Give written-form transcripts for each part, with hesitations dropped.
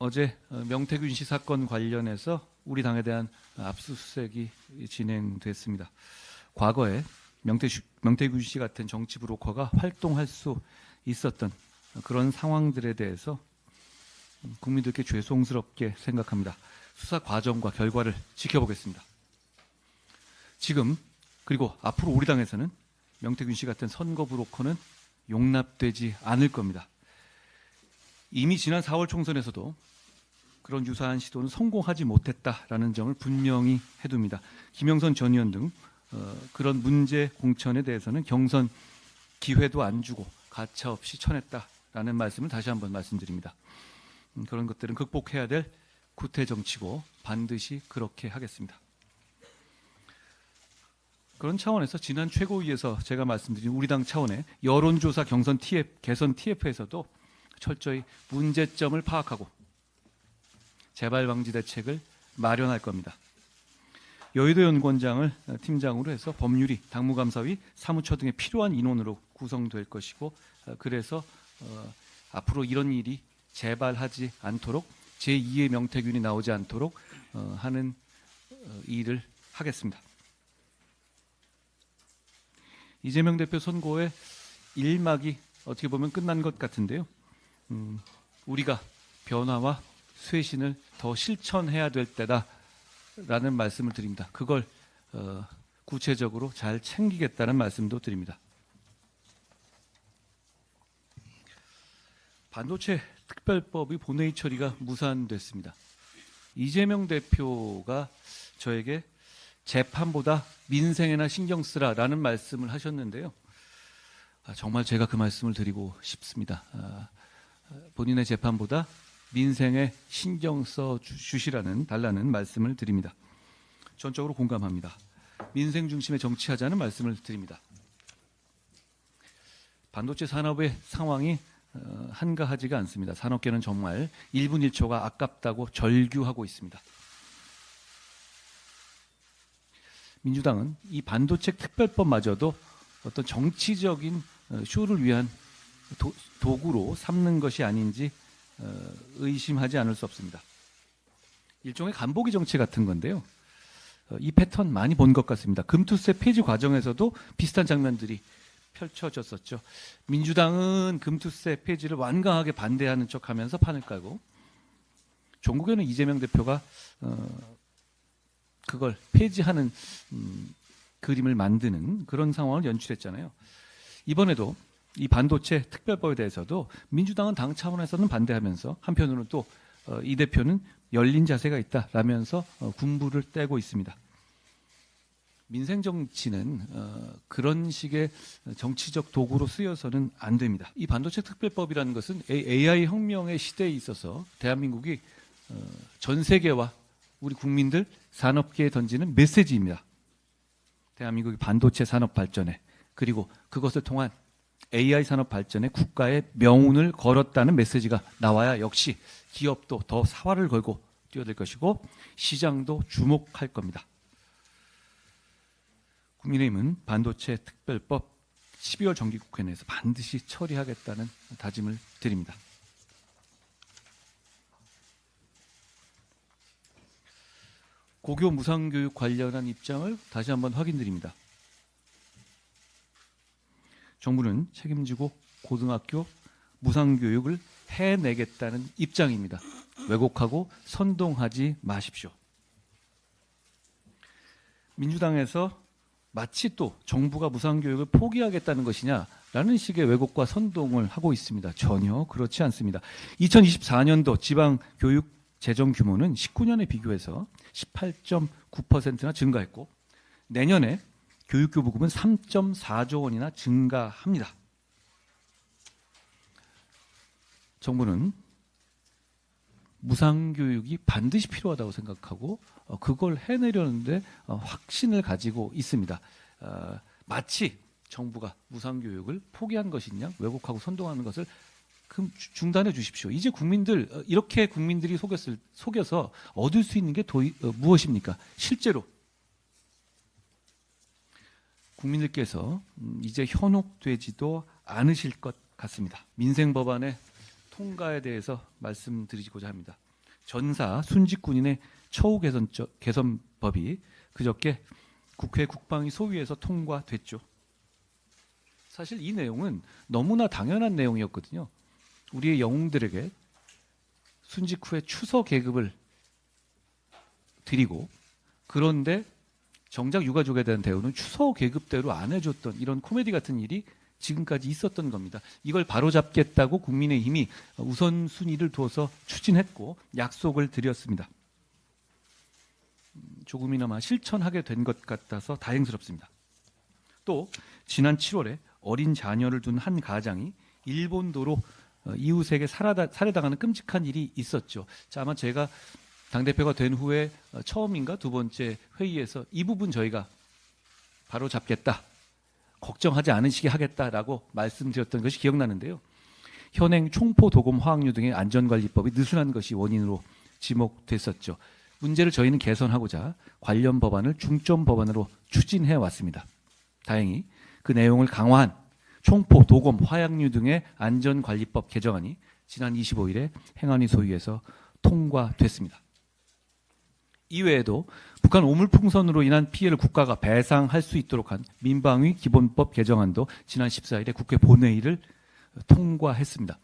어제 명태균 씨 사건 관련해서 우리 당에 대한 압수수색이 진행됐습니다. 과거에 명태균 씨 같은 정치 브로커가 활동할 수 있었던 그런 상황들에 대해서 국민들께 죄송스럽게 생각합니다. 수사 과정과 결과를 지켜보겠습니다. 지금 그리고 앞으로 우리 당에서는 명태균 씨 같은 선거 브로커는 용납되지 않을 겁니다. 이미 지난 4월 총선에서도 그런 유사한 시도는 성공하지 못했다라는 점을 분명히 해둡니다. 김영선 전 의원 등 그런 문제 공천에 대해서는 경선 기회도 안 주고 가차없이 쳐냈다라는 말씀을 다시 한번 말씀드립니다. 그런 것들은 극복해야 될 구태 정치고 반드시 그렇게 하겠습니다. 그런 차원에서 지난 최고위에서 제가 말씀드린 우리 당 차원의 여론조사 경선 TF, 개선 TF에서도 철저히 문제점을 파악하고 재발 방지 대책을 마련할 겁니다. 여의도 연구원장을 팀장으로 해서 법률위, 당무감사위, 사무처 등의 필요한 인원으로 구성될 것이고, 그래서 앞으로 이런 일이 재발하지 않도록 제2의 명태균이 나오지 않도록 하는 일을 하겠습니다. 이재명 대표 선거의 일막이 어떻게 보면 끝난 것 같은데요. 우리가 변화와 쇄신을 더 실천해야 될 때다라는 말씀을 드립니다. 그걸 구체적으로 잘 챙기겠다는 말씀도 드립니다. 반도체 특별법이 본회의 처리가 무산됐습니다. 이재명 대표가 저에게 재판보다 민생에나 신경 쓰라라는 말씀을 하셨는데요. 정말 제가 그 말씀을 드리고 싶습니다. 본인의 재판보다 민생에 신경 써 달라는 말씀을 드립니다. 전적으로 공감합니다. 민생 중심의 정치하자는 말씀을 드립니다. 반도체 산업의 상황이 한가하지가 않습니다. 산업계는 정말 1분 1초가 아깝다고 절규하고 있습니다. 민주당은 이 반도체 특별법마저도 어떤 정치적인 쇼를 위한 도구로 삼는 것이 아닌지 의심하지 않을 수 없습니다. 일종의 간보기 정치 같은 건데요. 이 패턴 많이 본 것 같습니다. 금투세 폐지 과정에서도 비슷한 장면들이 펼쳐졌었죠. 민주당은 금투세 폐지를 완강하게 반대하는 척하면서 판을 깔고, 종국에는 이재명 대표가 그걸 폐지하는 그림을 만드는 그런 상황을 연출했잖아요. 이번에도 이 반도체 특별법에 대해서도 민주당은 당 차원에서는 반대하면서 한편으로는 또 이 대표는 열린 자세가 있다라면서 군부를 떼고 있습니다. 민생 정치는 그런 식의 정치적 도구로 쓰여서는 안 됩니다. 이 반도체 특별법이라는 것은 AI 혁명의 시대에 있어서 대한민국이 전 세계와 우리 국민들, 산업계에 던지는 메시지입니다. 대한민국이 반도체 산업 발전에, 그리고 그것을 통한 AI 산업 발전에 국가의 명운을 걸었다는 메시지가 나와야 역시 기업도 더 사활을 걸고 뛰어들 것이고 시장도 주목할 겁니다. 국민의힘은 반도체 특별법 12월 정기국회 내에서 반드시 처리하겠다는 다짐을 드립니다. 고교 무상교육 관련한 입장을 다시 한번 확인드립니다. 정부는 책임지고 고등학교 무상교육을 해내겠다는 입장입니다. 왜곡하고 선동하지 마십시오. 민주당에서 마치 또 정부가 무상교육을 포기하겠다는 것이냐라는 식의 왜곡과 선동을 하고 있습니다. 전혀 그렇지 않습니다. 2024년도 지방교육 재정 규모는 19년에 비교해서 18.9%나 증가했고, 내년에 교육교부금은 3.4조 원이나 증가합니다. 정부는 무상교육이 반드시 필요하다고 생각하고 그걸 해내려는데 확신을 가지고 있습니다. 마치 정부가 무상교육을 포기한 것이냐, 왜곡하고 선동하는 것을 중단해 주십시오. 이제 이렇게 국민들이 속여서 얻을 수 있는 게 무엇입니까? 실제로 국민들께서 이제 현혹되지도 않으실 것 같습니다. 민생 법안의 통과에 대해서 말씀드리고자 합니다. 전사 순직군인의 처우 개선법이 그저께 국회 국방위 소위에서 통과됐죠. 사실 이 내용은 너무나 당연한 내용이었거든요. 우리의 영웅들에게 순직 후에 추서 계급을 드리고, 그런데 정작 유가족에 대한 대우는 추서 계급대로 안 해줬던 이런 코미디 같은 일이 지금까지 있었던 겁니다. 이걸 바로잡겠다고 국민의힘이 우선순위를 두어서 추진했고 약속을 드렸습니다. 조금이나마 실천하게 된 것 같아서 다행스럽습니다. 또 지난 7월에 어린 자녀를 둔 한 가장이 일본도로 이웃에게 살해당하는 끔찍한 일이 있었죠. 자, 아마 제가 당대표가 된 후에 처음인가 두 번째 회의에서 이 부분 저희가 바로 잡겠다, 걱정하지 않으시게 하겠다라고 말씀드렸던 것이 기억나는데요. 현행 총포, 도검, 화학류 등의 안전관리법이 느슨한 것이 원인으로 지목됐었죠. 문제를 저희는 개선하고자 관련 법안을 중점 법안으로 추진해 왔습니다. 다행히 그 내용을 강화한 총포, 도검, 화약류 등의 안전관리법 개정안이 지난 25일에 행안위 소위에서 통과됐습니다. 이외에도 북한 오물풍선으로 인한 피해를 국가가 배상할 수 있도록 한 민방위 기본법 개정안도 지난 14일에 국회 본회의를 통과했습니다.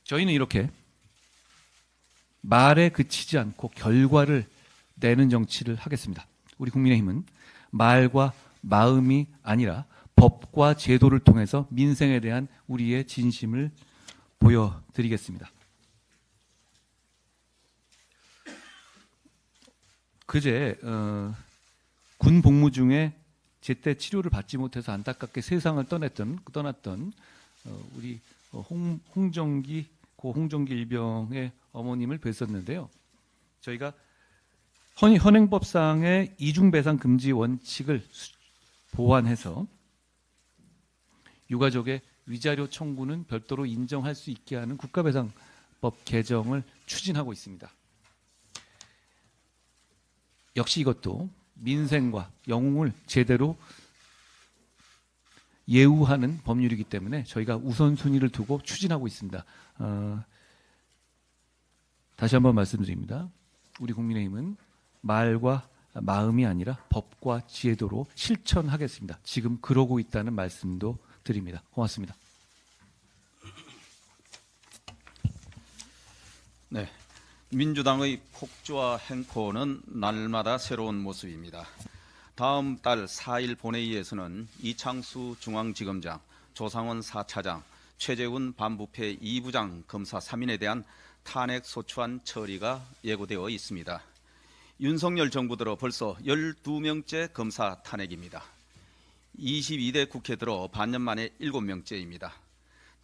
저희는 이렇게 말에 그치지 않고 결과를 내는 정치를 하겠습니다. 우리 국민의힘은 말과 마음이 아니라 법과 제도를 통해서 민생에 대한 우리의 진심을 보여드리겠습니다. 그제 군 복무 중에 제때 치료를 받지 못해서 안타깝게 세상을 떠났던 우리 홍정기 일병의 어머님을 뵀었는데요. 저희가 현행법상의 이중배상 금지 원칙을 보완해서 유가족의 위자료 청구는 별도로 인정할 수 있게 하는 국가배상법 개정을 추진하고 있습니다. 역시 이것도 민생과 영웅을 제대로 예우하는 법률이기 때문에 저희가 우선순위를 두고 추진하고 있습니다. 다시 한번 말씀드립니다. 우리 국민의힘은 말과 마음이 아니라 법과 제도로 실천하겠습니다. 지금 그러고 있다는 말씀도 드립니다. 고맙습니다. 네, 민주당의 폭주와 행포는 날마다 새로운 모습입니다. 다음 달 4일 본회의에서는 이창수 중앙지검장, 조상원 4차장, 최재훈 반부패 2부장 검사 3인에 대한 탄핵 소추안 처리가 예고되어 있습니다. 윤석열 정부 들어 벌써 12명째 검사 탄핵입니다. 22대 국회 들어 반년 만에 7명째입니다.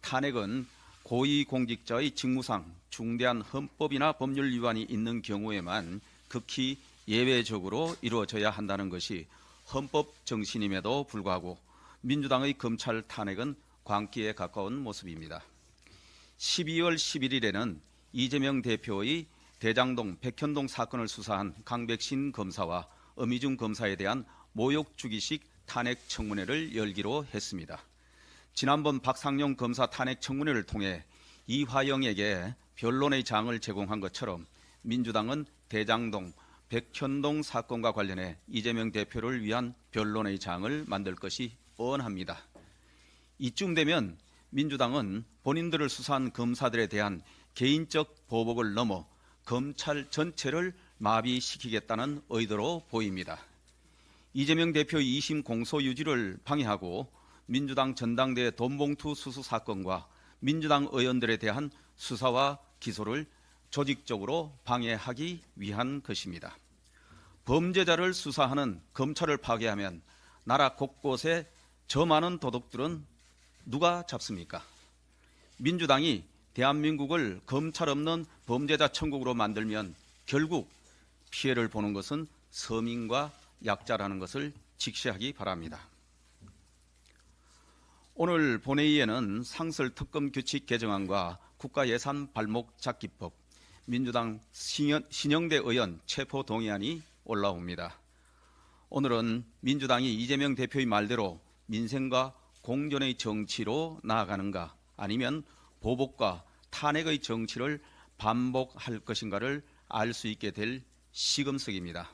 탄핵은 고위공직자의 직무상 중대한 헌법이나 법률 위반이 있는 경우에만 극히 예외적으로 이루어져야 한다는 것이 헌법 정신임에도 불구하고 민주당의 검찰 탄핵은 광기에 가까운 모습입니다. 12월 11일에는 이재명 대표의 대장동, 백현동 사건을 수사한 강백신 검사와 엄희중 검사에 대한 모욕 주기식 탄핵 청문회를 열기로 했습니다. 지난번 박상용 검사 탄핵 청문회를 통해 이화영에게 변론의 장을 제공한 것처럼 민주당은 대장동, 백현동 사건과 관련해 이재명 대표를 위한 변론의 장을 만들 것이 뻔합니다. 이쯤 되면 민주당은 본인들을 수사한 검사들에 대한 개인적 보복을 넘어 검찰 전체를 마비시키겠다는 의도로 보입니다. 이재명 대표의 2심 공소 유지를 방해하고 민주당 전당대회 돈봉투 수수 사건과 민주당 의원들에 대한 수사와 기소를 조직적으로 방해하기 위한 것입니다. 범죄자를 수사하는 검찰을 파괴하면 나라 곳곳에 저 많은 도둑들은 누가 잡습니까? 민주당이 대한민국을 검찰 없는 범죄자 천국으로 만들면 결국 피해를 보는 것은 서민과 약자라는 것을 직시하기 바랍니다. 오늘 본회의에는 상설특검 규칙 개정안과 국가예산 발목 잡기법, 민주당 신영대 의원 체포 동의안이 올라옵니다. 오늘은 민주당이 이재명 대표의 말대로 민생과 공존의 정치로 나아가는가, 아니면 보복과 탄핵의 정치를 반복할 것인가를 알 수 있게 될 시금석입니다.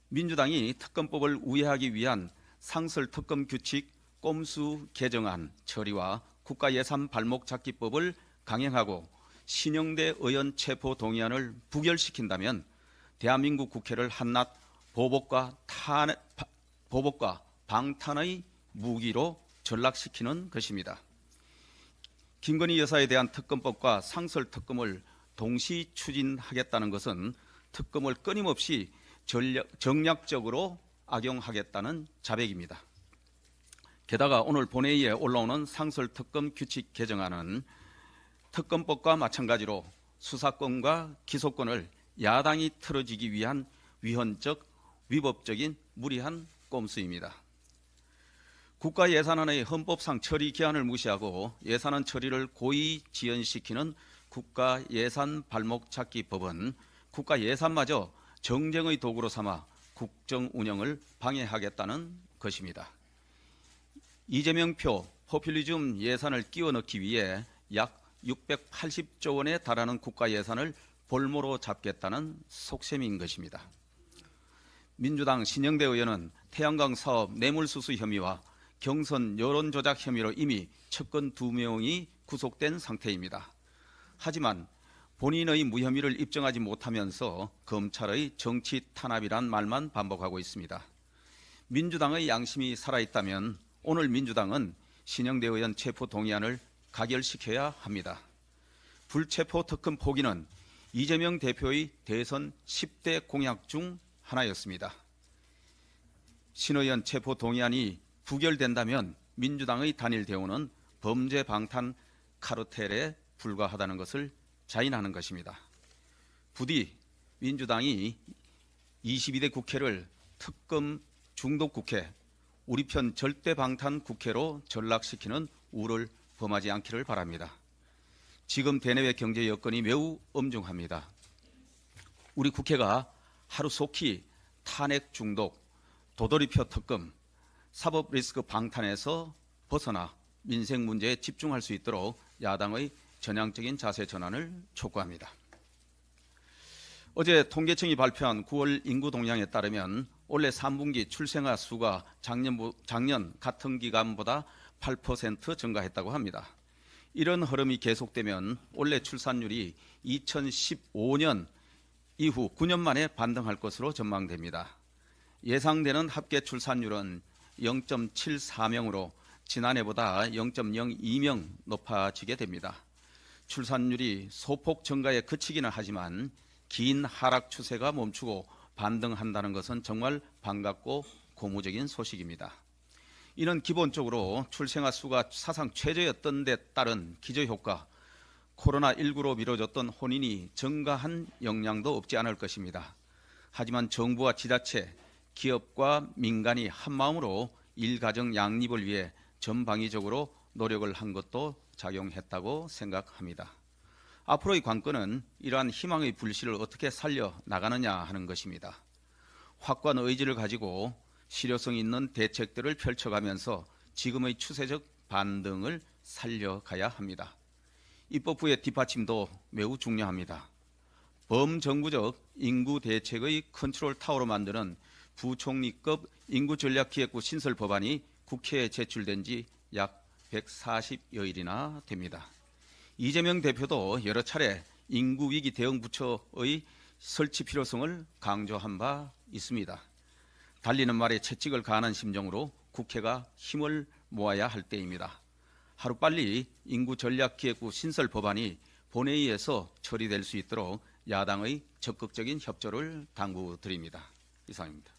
민주당이 특검법을 우회하기 위한 상설특검 규칙 꼼수 개정안 처리와 국가예산 발목잡기법을 강행하고 신영대 의원 체포 동의안을 부결시킨다면 대한민국 국회를 한낱 보복과 방탄의 무기로 전락시키는 것입니다. 김건희 여사에 대한 특검법과 상설특검을 동시 추진하겠다는 것은 특검을 끊임없이 정략적으로 악용하겠다는 자백입니다. 게다가 오늘 본회의에 올라오는 상설특검 규칙 개정안은 특검법과 마찬가지로 수사권과 기소권을 야당이 틀어지기 위한 위헌적, 위법적인 무리한 꼼수입니다. 국가예산안의 헌법상 처리 기한을 무시하고 예산안 처리를 고의 지연시키는 국가예산 발목잡기법은 국가예산마저 정쟁의 도구로 삼아 국정 운영을 방해하겠다는 것입니다. 이재명표 포퓰리즘 예산을 끼워 넣기 위해 약 680조 원에 달하는 국가예산을 볼모로 잡겠다는 속셈인 것입니다. 민주당 신영대 의원은 태양광 사업 뇌물수수 혐의와 경선 여론조작 혐의로 이미 측근 2명이 구속된 상태입니다. 하지만 본인의 무혐의를 입증하지 못하면서 검찰의 정치 탄압이란 말만 반복하고 있습니다. 민주당의 양심이 살아있다면 오늘 민주당은 신영대 의원 체포 동의안을 가결시켜야 합니다. 불체포 특검 포기는 이재명 대표의 대선 10대 공약 중 하나였습니다. 신 의원 체포 동의안이 부결된다면 민주당의 단일 대우는 범죄 방탄 카르텔에 불과하다는 것을 자인하는 것입니다. 부디 민주당이 22대 국회를 특검 중독 국회, 우리 편 절대 방탄 국회로 전락시키는 우를 범하지 않기를 바랍니다. 지금 대내외 경제 여건이 매우 엄중합니다. 우리 국회가 하루속히 탄핵 중독, 도돌이표 특검, 사법 리스크 방탄에서 벗어나 민생 문제에 집중할 수 있도록 야당의 전향적인 자세 전환을 촉구합니다. 어제 통계청이 발표한 9월 인구 동향에 따르면 올해 3분기 출생아 수가 작년 같은 기간보다 8% 증가했다고 합니다. 이런 흐름이 계속되면 올해 출산율이 2015년 이후 9년 만에 반등할 것으로 전망됩니다. 예상되는 합계 출산율은 0.74명으로 지난해보다 0.02명 높아지게 됩니다. 출산율이 소폭 증가에 그치기는 하지만 긴 하락 추세가 멈추고 반등한다는 것은 정말 반갑고 고무적인 소식입니다. 이는 기본적으로 출생아 수가 사상 최저였던 데 따른 기저효과, 코로나19로 미뤄졌던 혼인이 증가한 영향도 없지 않을 것입니다. 하지만 정부와 지자체, 기업과 민간이 한마음으로 일가정 양립을 위해 전방위적으로 노력을 한 것도 작용했다고 생각합니다. 앞으로의 관건은 이러한 희망의 불씨를 어떻게 살려나가느냐 하는 것입니다. 확고한 의지를 가지고 실효성 있는 대책들을 펼쳐가면서 지금의 추세적 반등을 살려가야 합니다. 입법부의 뒷받침도 매우 중요합니다. 범정부적 인구 대책의 컨트롤 타워로 만드는 부총리급 인구전략기획부 신설 법안이 국회에 제출된 지 약 140여일이나 됩니다. 이재명 대표도 여러 차례 인구위기 대응 부처의 설치 필요성을 강조한 바 있습니다. 달리는 말에 채찍을 가하는 심정으로 국회가 힘을 모아야 할 때입니다. 하루빨리 인구전략기획부 신설 법안이 본회의에서 처리될 수 있도록 야당의 적극적인 협조를 당부드립니다. 이상입니다.